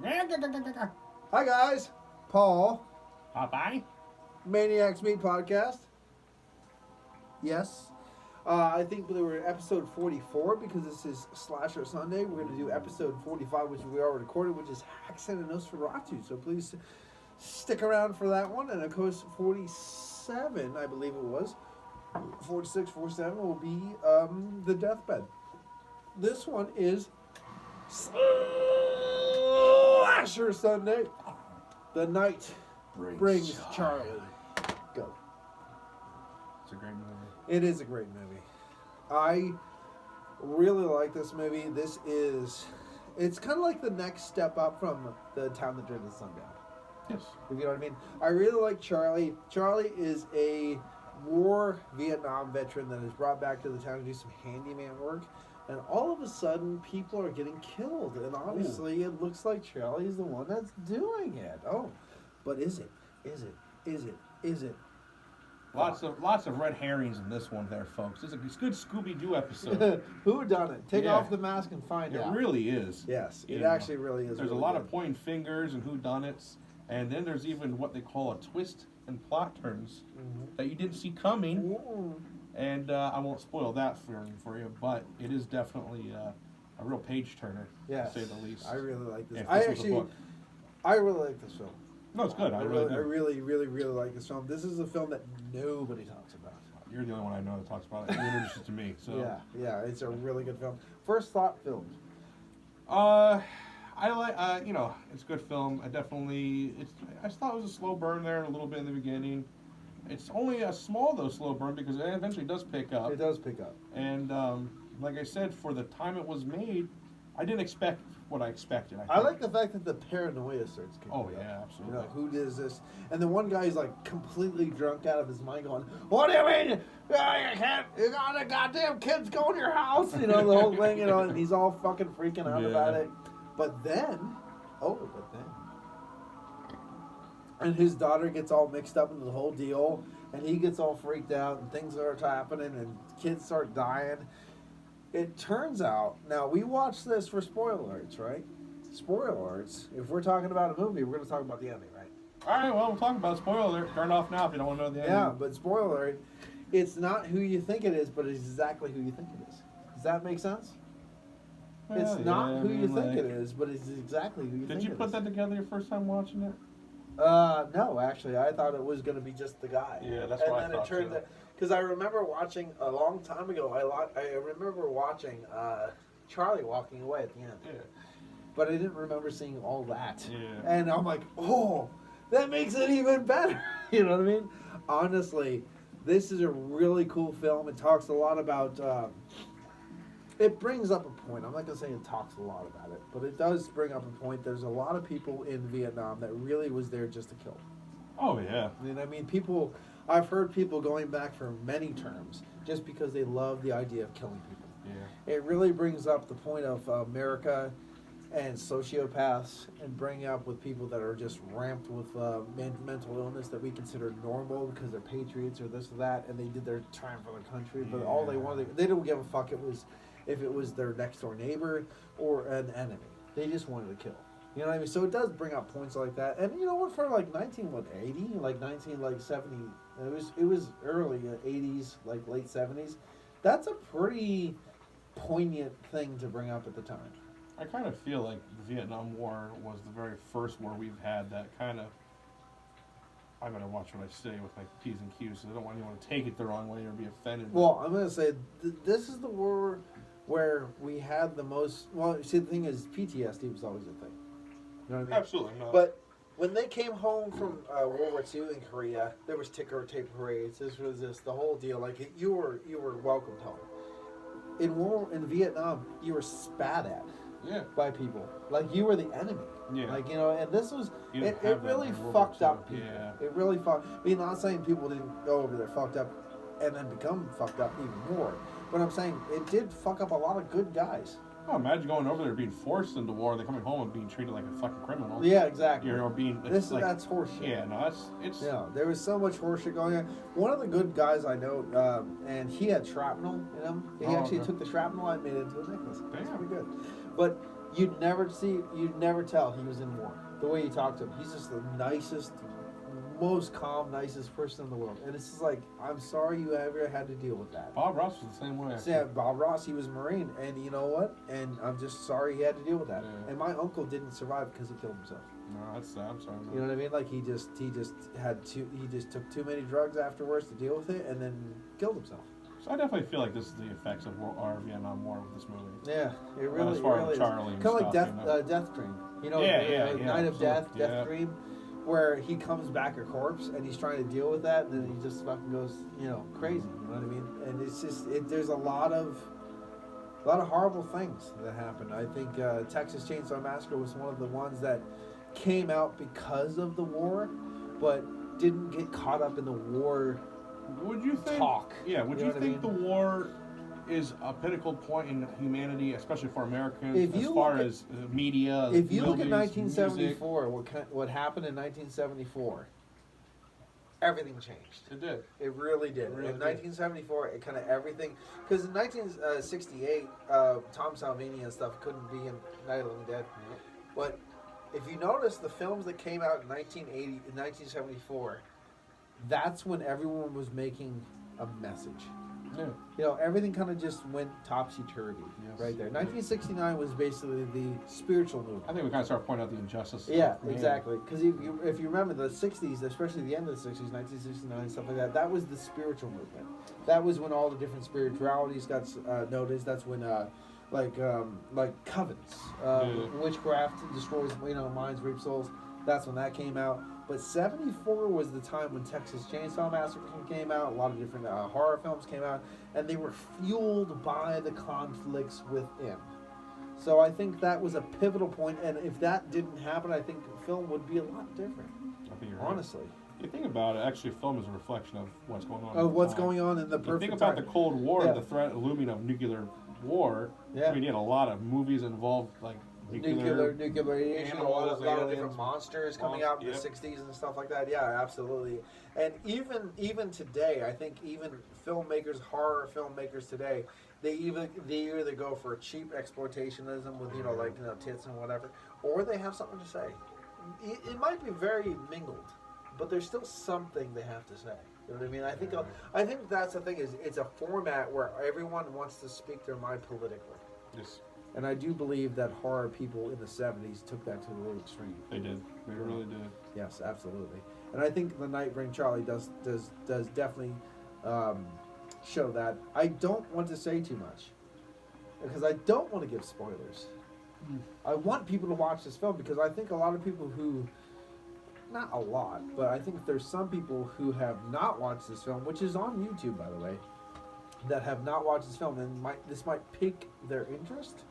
Hi guys, Paul, Popeye? ManiacsMeat podcast. Yes, I think we were episode 44 because this is Slasher Sunday. We're going to do episode 45, which we already recorded, which is Haxan and Nosferatu. So please stick around for that one. And of course, 47, I believe it was, 46, 47 will be the deathbed. This one is Slasher Sunday. The night brings Charlie. Go. It's a great movie. It is a great movie. I really like this movie. It's kind of like the next step up from The Town That Dreaded Sundown. Yes. If you know what I mean. I really like Charlie. Charlie is a war Vietnam veteran that is brought back to the town to do some handyman work. And all of a sudden, people are getting killed. And obviously, it looks like Charlie's the one that's doing it. Oh, but is it? Is it? Is it? Is it? Lots of red herrings in this one there, folks. It's a good Scooby-Doo episode. Who done it? Take Yeah. off the mask and find out. It really is. Yes, it You know, actually really is. There's really a lot good. of pointing fingers and whodunits, and then there's even what they call a twist and plot turns that you didn't see coming. Ooh. And I won't spoil that for you, but it is definitely a real page turner, Yes. to say the least. I really like this. If I this was a actually, book. I really like this film. No, it's good. I I really do. really like this film. This is a film that nobody talks about. You're the only one I know that talks about it. You introduced it to me, so Yeah, it's a really good film. First thought films. I like, it's a good film. I just thought it was a slow burn there a little bit in the beginning. It's only a small, though, slow burn because it eventually does pick up. It does pick up. And, like I said, for the time it was made, I didn't expect what I expected. I like the fact that the paranoia starts kicking Oh, up. yeah, absolutely. You know, who does this? And the one guy's like completely drunk out of his mind going, "What do you mean? You can't, you got the goddamn kids go to your house?" You know, the whole thing, you know, and he's all fucking freaking out about it. But then, and his daughter gets all mixed up into the whole deal, and he gets all freaked out, and things start happening, and kids start dying. It turns out, now we watched this for spoiler alerts, right? Spoiler alerts. If we're talking about a movie, we're going to talk about the ending, right? All right, well, we'll talk about it. Spoiler alert. Turn it off now if you don't want to know the ending. Yeah, but spoiler alert, it's not who you think it is, but it's exactly who you think it is. Does that make sense? Well, It's not yeah, who I you mean, think like, it is, but it's exactly who you think it is. Did you put that together your first time watching it? No, actually, I thought it was going to be just the guy. Yeah, that's what I And then thought, it turned too. because I remember watching a long time ago. I remember watching Charlie walking away at the end, Yeah. but I didn't remember seeing all that. Yeah. And I'm like, oh, that makes it even better. You know what I mean? Honestly, this is a really cool film. It talks a lot about. It brings up a point. I'm not going to say it talks a lot about it, but it does bring up a point. There's a lot of people in Vietnam that really was there just to kill. Oh, yeah. And I mean, people. I've heard people going back for many terms just because they love the idea of killing people. Yeah. It really brings up the point of America and sociopaths, and bring up with people that are just ramped with mental illness that we consider normal because they're patriots or this or that, and they did their time for the country. But all they wanted, they don't give a fuck. If it was their next door neighbor or an enemy, they just wanted to kill. You know what I mean? So it does bring up points like that. And you know what? For like 1980, like 1970, it was early 80s, like late 70s. That's a pretty poignant thing to bring up at the time. I kind of feel like the Vietnam War was the very first war we've had that kind of. I'm going to watch what I say with my P's and Q's, so I don't want anyone to take it the wrong way or be offended. Well, I'm going to say this is the war where we had the most. Well, see, the thing is, PTSD was always a thing. You know what I mean? Absolutely not. But when they came home from World War II in Korea, there was ticker tape parades. This was the whole deal. Like you were welcomed home. In Vietnam, you were spat at. Yeah. By people, like you were the enemy. Yeah. Like, you know, and this was You it didn't have that really in World War fucked II. up people. Yeah. It really fucked. I mean, not saying people didn't go over there fucked up and then become fucked up even more, but I'm saying it did fuck up a lot of good guys. Oh, imagine going over there being forced into war, then coming home and being treated like a fucking criminal. Yeah, exactly. Or being That's horseshit. Yeah, no, it's Yeah, there was so much horseshit going on. One of the good guys I know, and he had shrapnel in him. He actually okay. took the shrapnel and made it into a necklace. That's Damn. pretty good. But you'd never tell he was in war. The way you talk to him, he's just the nicest, most calm, nicest person in the world. And it's just like, I'm sorry you ever had to deal with that. Bob Ross was the same way. So, yeah, Bob Ross, he was a Marine, and you know what? And I'm just sorry he had to deal with that. Yeah. And my uncle didn't survive because he killed himself. No, that's sad. I'm sorry. Man. You know what I mean? Like he just took too many drugs afterwards to deal with it, and then killed himself. So I definitely feel like this is the effects of our Vietnam War with this movie. Yeah, it really, as far it really as Charlie is. and Kind of like stuff, Death Dream. You know, Yeah, Night of Death, absolutely. Death Dream, where he comes back a corpse and he's trying to deal with that, and then he just fucking goes, crazy. You know what I mean? And it's just, there's a lot of horrible things that happen. I think Texas Chainsaw Massacre was one of the ones that came out because of the war, but didn't get caught up in the war. Would you think? Talk. Yeah. Would You you know what I think mean? the war is a pinnacle point in humanity, especially for Americans, If as you far look at- as media? If you look at movies, 1974, what happened in 1974, everything changed. music, it did. It really did. It really In did. 1974, it kind of everything, because in 1968, Tom Salvini and stuff couldn't be in Night of the Living Dead. But if you notice the films that came out in 1974, that's when everyone was making a message. Yeah. Everything kind of just went topsy-turvy right there. 1969 was basically the spiritual movement. I think we kind of start pointing out the injustice. Yeah, of man. exactly. Because if you remember the 60s, especially the end of the 60s, 1969, stuff like that, that was the spiritual movement. That was when all the different spiritualities got noticed. That's when, like covens, witchcraft destroys, minds, reap souls. That's when that came out. But 74 was the time when Texas Chainsaw Massacre came out. A lot of different horror films came out, and they were fueled by the conflicts within. So I think that was a pivotal point, and if that didn't happen, I think film would be a lot different. I think you're Honestly. Right. You think about it, actually, film is a reflection of what's going on. Oh, what's going on in the You perfect think about time. the Cold War, Yeah. the threat looming of nuclear war. Yeah. I mean, you had a lot of movies involved, like nuclear radiation, a lot of aliens, different monsters coming out in the Yep. 60s and stuff like that. Yeah, absolutely. And even today, I think even filmmakers, horror filmmakers today, they either go for cheap exploitationism with tits and whatever, or they have something to say. It might be very mingled, but there's still something they have to say. You know what I mean? I think that's the thing, is it's a format where everyone wants to speak their mind politically. Yes, And I do believe that horror people in the 70s took that to the real extreme. they did. They really did. Yes, absolutely. And I think The Night Bring Charlie does definitely show that. I don't want to say too much because I don't want to give spoilers. I want people to watch this film because I think a lot of people who, not a lot, but I think there's some people who have not watched this film, which is on YouTube, by the way, that have not watched this film, and this might pique their interest.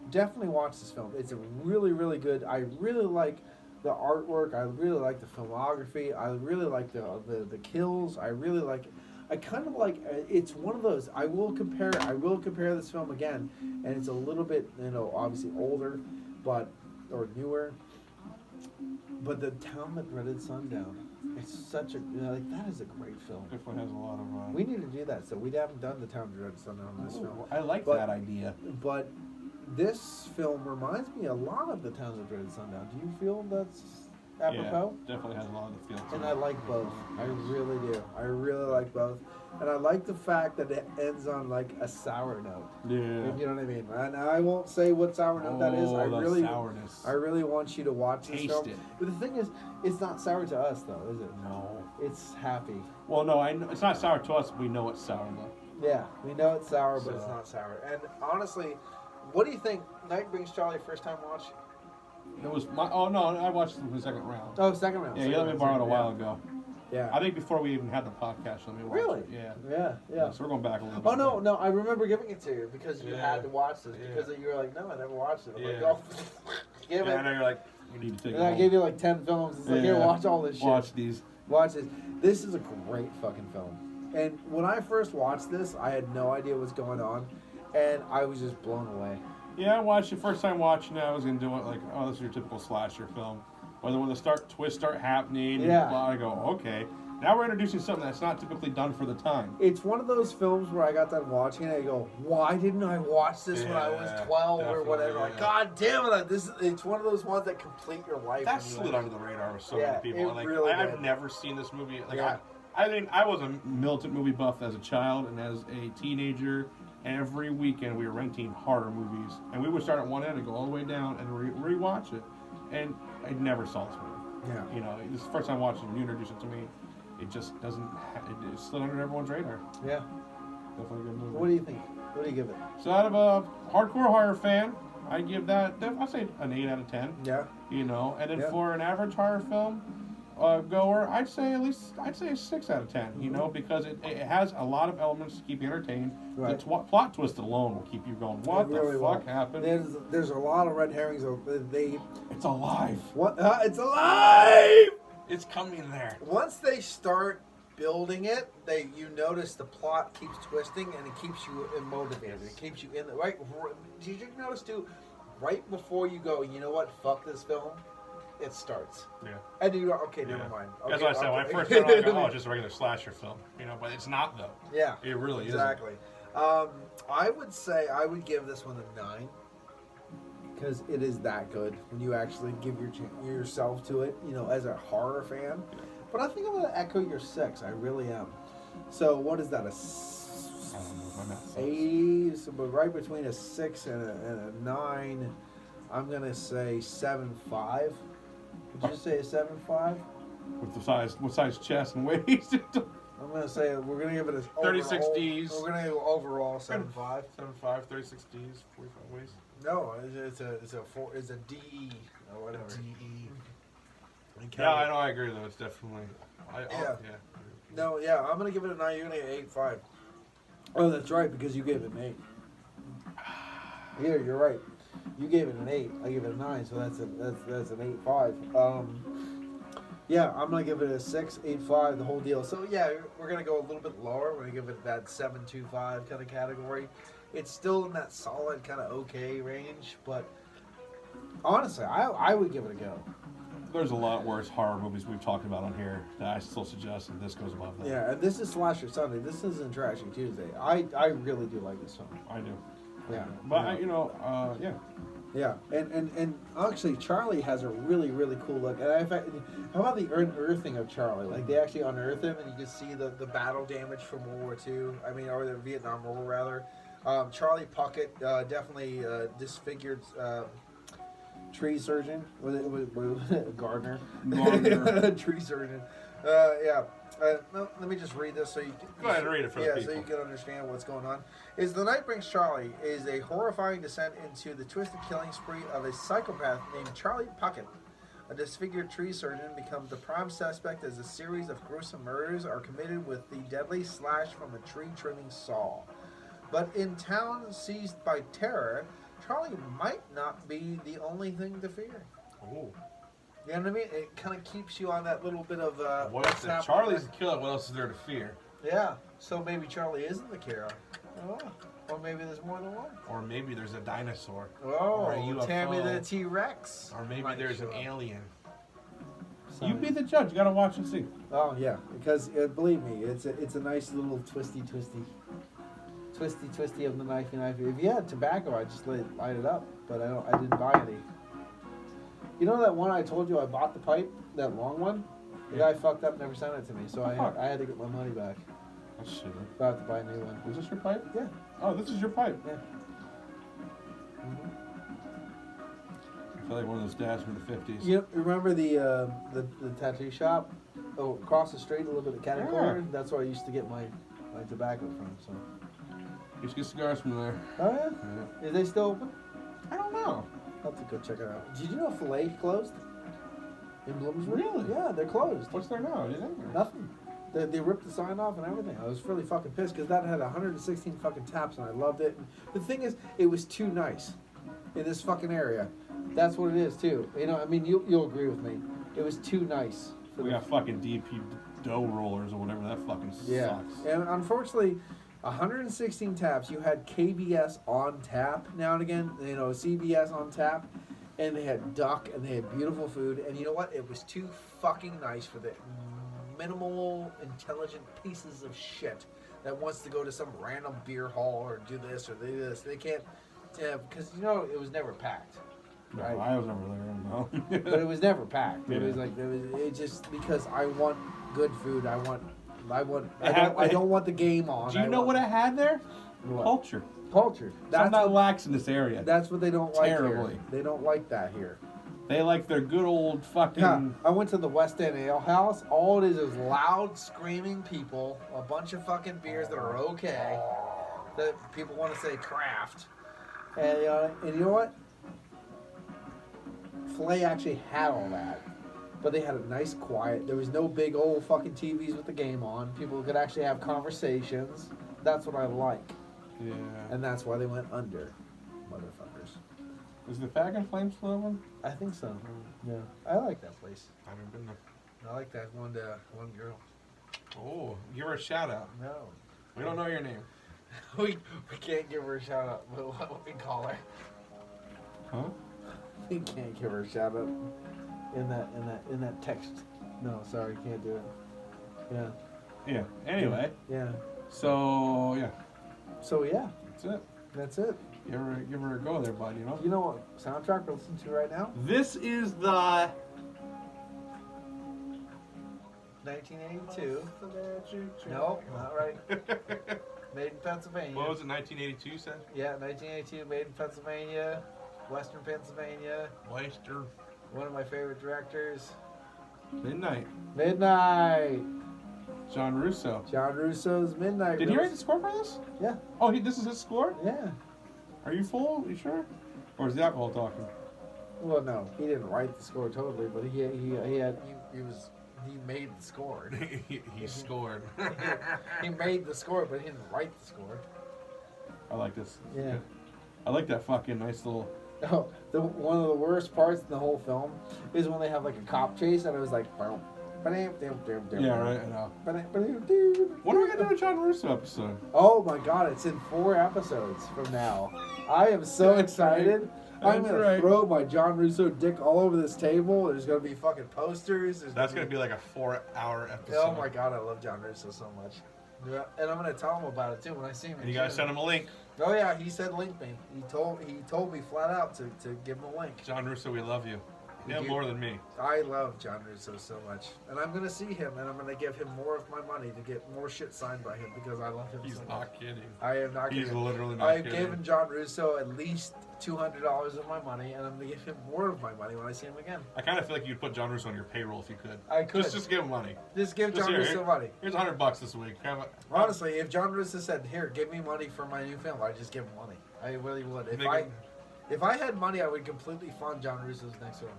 Definitely watch this film. It's a really, really good. I really like the artwork. I really like the filmography. I really like the kills. I really like it. I kind of like. It's one of those. I will compare this film again, and it's a little bit, obviously older, or newer. But The Town That Dreaded Sundown. It's such a that is a great film. Definitely has a lot of. We need to do that. So we haven't done The Town That Dreaded Sundown in this film. I like But- that idea. But this film reminds me a lot of The Town That Dreaded Sundown. Do you feel that's apropos? Yeah, definitely has a lot of the feel to And it. I like both. I really do. I really like both. And I like the fact that it ends on like a sour note. Yeah. If you know what I mean. And I won't say what sour note that is. The sourness. I really want you to watch this Taste film. it. But the thing is, it's not sour to us though, is it? No. It's happy. Well, no, I know, it's not sour to us. We know it's sour though. Yeah, we know it's sour, but it's So- not sour. And honestly, what do you think? Night Brings Charlie, first time watch? It was my. Oh no, I watched it in the second round. Oh, second round. Yeah, second you let me round, borrow it a second while round. ago. Yeah. I think before we even had the podcast, let me watch Really? it. Yeah. Yeah. So we're going back a little bit. Oh no, I remember giving it to you because you Yeah. had to watch this Yeah. because you were like, no, I never watched it. I'm like, Yeah. oh, give Yeah, I it. know you're like, you need to take And it I home. gave you like 10 films. It's like, here, Yeah. watch all this shit. Watch these. Watch this. This is a great fucking film. And when I first watched this, I had no idea what was going on, and I was just blown away. Yeah, I watched it. First time watching it, I was into it like, oh, this is your typical slasher film. But then when the twists start happening, Yeah. I go, okay. Now we're introducing something that's not typically done for the time. It's one of those films where I got done watching it and I go, why didn't I watch this when I was 12 or whatever? Like, God damn it! It's one of those ones that complete your life. That slid under the radar with so Yeah, many people. it Like, really I've did. never seen this movie. Like, Yeah. I think I was a militant movie buff as a child and as a teenager. Every weekend we were renting horror movies, and we would start at one end and go all the way down and rewatch it. And I never saw this movie. Yeah. You know, this is the first time watching it. When you introduced it to me, it just doesn't. It slid under everyone's radar. Yeah. Definitely a good movie. What do you think? What do you give it? So out of a hardcore horror fan, I give that. I'd say an 8 out of 10. Yeah. You know, and then Yeah. for an average horror film goer, I'd say a 6 out of 10. You know, because it has a lot of elements to keep you entertained. Right. The plot twist alone will keep you going. What It really the fuck happened? There's a lot of red herrings. It's alive. What? It's alive. It's coming there. Once they start building it, you notice the plot keeps twisting and it keeps you motivated. It keeps you in the right. Did you notice too? Right before you go, you know what? Fuck this film. It starts. Yeah. And you go, okay, never mind. Okay, That's what I said. When I okay. first started, I go, oh, it's just a regular slasher film. You know, but it's not though. Yeah. It really exactly. I would say I would give this one a 9 because it is that good when you actually give yourself to it. You know, as a horror fan. But I think I'm going to echo your 6. I really am. So what is that? I don't know if my math sucks. 8. So, but right between a 6 and a 9, I'm going to say 7.5. Would you say a 7.5? With what size chest and waist? I'm going to say we're going to give it a 36 overall- Ds. We're going to go overall 7.5. 7.5, 36 Ds, 45 waist. No, it's a DE or whatever. DE. And Yeah, I know. I agree though. It's definitely. Yeah. No, yeah, I'm gonna give it a 9. You're gonna get 8.5. Oh, that's right, because you gave it an 8. Yeah, you're right. You gave it an 8. I gave it a 9, so that's an 8.5. Yeah, I'm gonna give it a 6, 8.5, the whole deal. So yeah, we're gonna go a little bit lower. We're gonna give it that 7.25 kind of category. It's still in that solid kind of okay range, but honestly, I would give it a go. There's a lot worse horror movies we've talked about on here that I still suggest that this goes above that. Yeah, and this is Slasher Sunday. This isn't Trashy Tuesday. I really do like this film. I do. Yeah. But yeah. yeah. Yeah, and actually Charlie has a really, really cool look. And in fact, how about the unearthing of Charlie? Like they actually unearth him, and you can see the battle damage from World War II. I mean, or the Vietnam War rather. Charlie Puckett, definitely disfigured tree surgeon. Was it Gardner? Tree surgeon. Yeah. No, let me just read this so you can... Go ahead and read it for the people. so you can understand what's going on. The Night Brings Charlie is a horrifying descent into the twisted killing spree of a psychopath named Charlie Puckett. A disfigured tree surgeon becomes the prime suspect as a series of gruesome murders are committed with the deadly slash from a tree trimming saw. But in town seized by terror, Charlie might not be the only thing to fear. Oh. You know what I mean? It kind of keeps you on that little bit of What if Charlie's the killer? What else is there to fear? Yeah. So maybe Charlie isn't the killer. Oh. Or maybe there's more than one. Or maybe there's a dinosaur. Oh, or a UFO. Tammy the T-Rex. Or maybe there's an alien. So, You be the judge. You gotta watch and see. Oh yeah, because believe me, it's a nice little twisty of the knifey. If you had tobacco, I'd just light it up, but I didn't buy any. You know that one I told you I bought the pipe, that long one? The guy fucked up, never sent it to me, so I had to get my money back. That's shitty. So I have to buy a new one. Is this your pipe? Yeah. Oh, this is your pipe. Yeah. I feel like one of those dads from the 50s. You remember the tattoo shop? Oh, across the street a little bit of Catty Corner? That's where I used to get my tobacco from. So. You used to get cigars from there. Oh yeah? Yeah. Is they still open? I don't know. I'll have to go check it out. Did you know Filet closed? In Bloomsbury? Really? Yeah, they're closed. What's there now? Anything? Nothing. They ripped the sign off and everything. I was really fucking pissed because that had 116 fucking taps and I loved it. And the thing is, it was too nice in this fucking area. That's what it is too. You know, I mean, you'll agree with me. It was too nice. We got fucking DP dough rollers or whatever that fucking sucks. And unfortunately, 116 taps. You had KBS on tap now and again. You know, CBS on tap. And they had duck and they had beautiful food. And you know what? It was too fucking nice for the minimal, intelligent pieces of shit that wants to go to some random beer hall or do this or do this. They can't, because it was never packed. No, Right? I was never there. No. But it was never packed. It Yeah. was like it just because I want good food. I don't want the game on. Do you know what I had there? What? Culture. Culture. Something that lacks in this area. That's what they don't like Terribly. here. They don't like that here. They like their good old fucking. Yeah, I went to the West End Ale House. All it is loud, screaming people, a bunch of fucking beers that are okay, that people want to say craft. And you know what? Filet actually had all that. But they had a nice quiet. There was no big old fucking TVs with the game on. People could actually have conversations. That's what I like. Yeah. And that's why they went under. Motherfuckers. Is the Fag and Flame still open? I think so. Yeah. I like that place. I haven't been there. I like that one girl. Oh, give her a shout out. No. We don't know your name. we can't give her a shout out. What would we call her? Huh? We can't give her a shout out in that text. No, sorry, can't do it. Yeah. Yeah. Anyway. Yeah. So yeah. So yeah, That's it. that's it. Give her a go there, bud. You know. You know what soundtrack we're listening to right now? This is the. 1982. No, not right. Made in Pennsylvania. What was it? 1982. You said. Yeah, 1982. Made in Pennsylvania, Western Pennsylvania. Leicester. One of my favorite directors. Midnight. Midnight. John Russo. John Russo's Midnight. Did he write the score for this? Yeah. Oh, this is his score? Yeah. Are you full? You sure? Or is the alcohol talking? Well, no, he didn't write the score totally, but he made the score. he scored. He made the score, but he didn't write the score. I like this. Yeah. I like that fucking nice little. Oh, one of the worst parts in the whole film is when they have like a cop chase, and it was like, Yeah, right. I know. When are we What gonna do a John Russo episode? Oh my god, it's in 4 episodes from now. I am so That's excited. right. I'm That's gonna right. throw my John Russo dick all over this table. There's gonna be fucking posters. That's gonna be like a 4-hour episode. Oh my god, I love John Russo so much. Yeah, and I'm gonna tell him about it too when I see him. And you gotta send him a link. Oh yeah, he said link me. He told me flat out to give him a link. John Russo, we love you. Thank Yeah, you. more than me. I love John Russo so much, and I'm gonna see him, and I'm gonna give him more of my money to get more shit signed by him because I love him He's so much. not kidding. I am not He's kidding. literally not I've kidding. given John Russo at least $200 of my money, and I'm gonna give him more of my money when I see him again. I kind of feel like you'd put John Russo on your payroll if you could. I could. Just give him money. Just give John here, Russo money. Here's $100 this week. Honestly, if John Russo said, "Here, give me money for my new film," I'd just give him money. I really would. If I had money, I would completely fund John Russo's next one.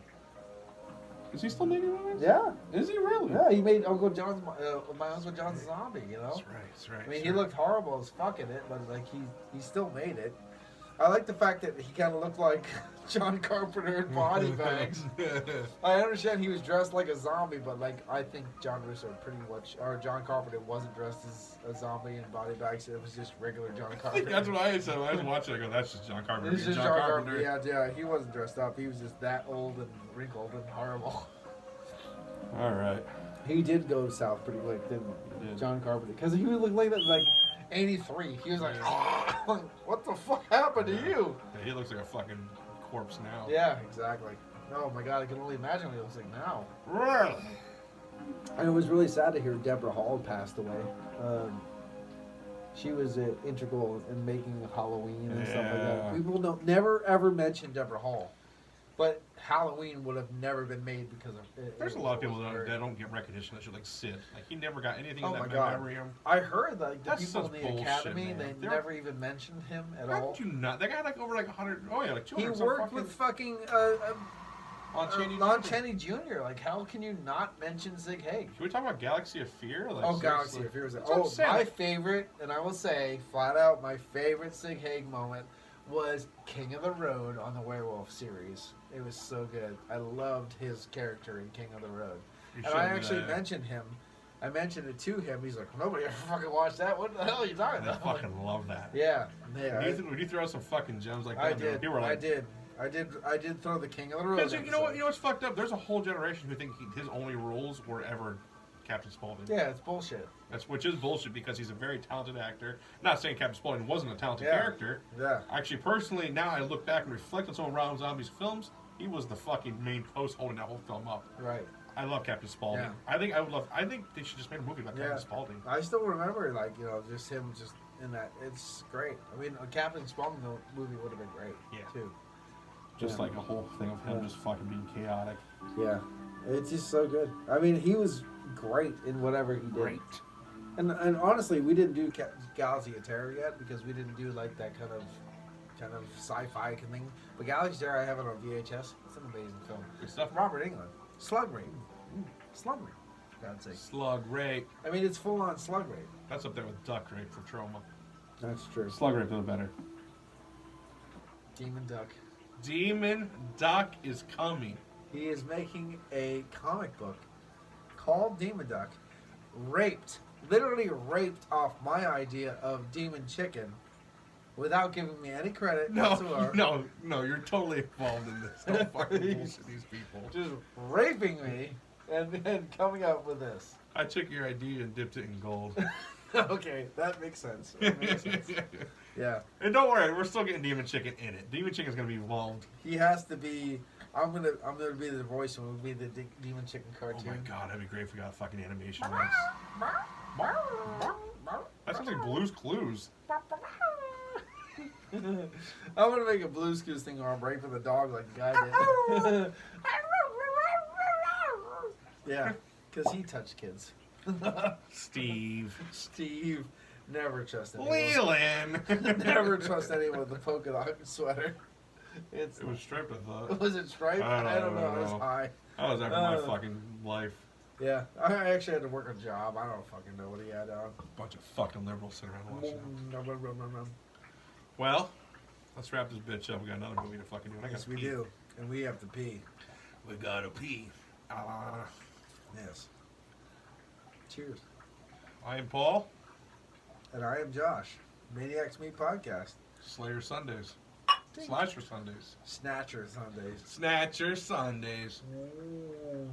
Is he still making movies? Yeah. Is he really? Yeah, he made Uncle John's, my Uncle John's Zombie, you know? That's right, that's right. I mean, he looked horrible as fuck in it, but like he still made it. I like the fact that he kind of looked like John Carpenter in body bags. I understand he was dressed like a zombie, but like I think John Russo pretty much, or John Carpenter wasn't dressed as a zombie in body bags. It was just regular John Carpenter. That's what I said when I was watching. I go, that's just John Carpenter. This is John Carpenter. Yeah, he wasn't dressed up. He was just that old and wrinkled and horrible. All right. He did go south pretty quick, didn't He did. John Carpenter? Because he would look like that, like 83. He was like, oh, what the fuck happened to you? Yeah, he looks like a fucking corpse now. Yeah, exactly. Oh my god, I can only imagine what he looks like now. Really? And it was really sad to hear Deborah Hall passed away. She was integral in making Halloween and stuff like that. Yeah. People never ever mention Deborah Hall, but Halloween would have never been made because of it. There's a lot of people that don't get recognition that should like Sid. Like he never got anything Oh in my that God. memory. I heard that the That's people such in the bullshit, academy man. they They're- never even mentioned him at How all. could you not? That guy had like over like 100. Oh yeah, like He 200. worked with fucking on Chaney Jr. Like, how can you not mention Zig Haig? Can we talk about Galaxy of Fear? Like, Oh, seriously? Galaxy of Fear was it? That's what I'm Oh, saying, my like- favorite, and I will say flat out, my favorite Zig Haig moment was King of the Road on the Werewolf series. It was so good. I loved his character in King of the Road, You and I showed me actually that. mentioned him. I mentioned it to him. He's like, nobody ever fucking watched that. What the hell are you talking I about? fucking love that. Yeah, yeah. Would you throw some fucking gems like that? I did. People were like, I did throw the King of the Road. Because you know what? episode. You know what's fucked up? There's a whole generation who think his only roles were ever Captain Spaulding. Yeah, it's bullshit. Which is bullshit because he's a very talented actor. Not saying Captain Spaulding wasn't a talented Yeah. character. Yeah. Actually, personally, now I look back and reflect on some of Rob Zombie's films. He was the fucking main post holding that whole film up. Right. I love Captain Spaulding. Yeah. I think they should just make a movie about Captain Spaulding. I still remember, like, you know, just him just in that. It's great. I mean, a Captain Spaulding movie would have been great, too. Just like a whole thing of him just fucking being chaotic. Yeah. It's just so good. I mean, he was great in whatever he did. Great. And honestly, we didn't do Galaxy of Terror yet because we didn't do, like, that kind of sci-fi thing. But Galaxy of Terror, I have it on VHS. It's an amazing film. Good stuff. Robert Englund. Slug rape. Slug rape. For God's sake. Slug rape. I mean, it's full-on slug rape. That's up there with duck rape for trauma. That's true. Slug rape a little better. Demon Duck. Demon Duck is coming. He is making a comic book called Demon Duck, literally raped off my idea of Demon Chicken without giving me any credit whatsoever. No, you're totally involved in this. Don't fucking bullshit these people. Just raping me and then coming up with this. I took your idea and dipped it in gold. Okay, that makes sense. That makes sense. Yeah. And don't worry, we're still getting Demon Chicken in it. Demon Chicken's gonna be involved. He has to be. I'm gonna be the voice and we'll be the Demon Chicken cartoon. Oh my god, that'd be great if we got fucking animation rights. That sounds like Blue's Clues. I'm gonna make a Blue's Clues thing where I'm raping the dog like the guy did. Yeah, because he touched kids. Steve. Never trust anyone. Leland. Never trust anyone with a polka dot sweater. It was striped, I thought. Was it striped? I don't know. I was high. I was after my fucking life. Yeah, I actually had to work a job. I don't fucking know what he had on. Bunch of fucking liberals sitting around watching it. Yes, Well, let's wrap this bitch up. We got another movie to fucking do. And I gotta we pee. do. And we have to pee. We gotta pee. Yes. Cheers. I am Paul. And I am Josh. ManiacsMeat Podcast. Slayer Sundays. Slasher Sundays. Snatcher Sundays. Snatcher Sundays. Mm.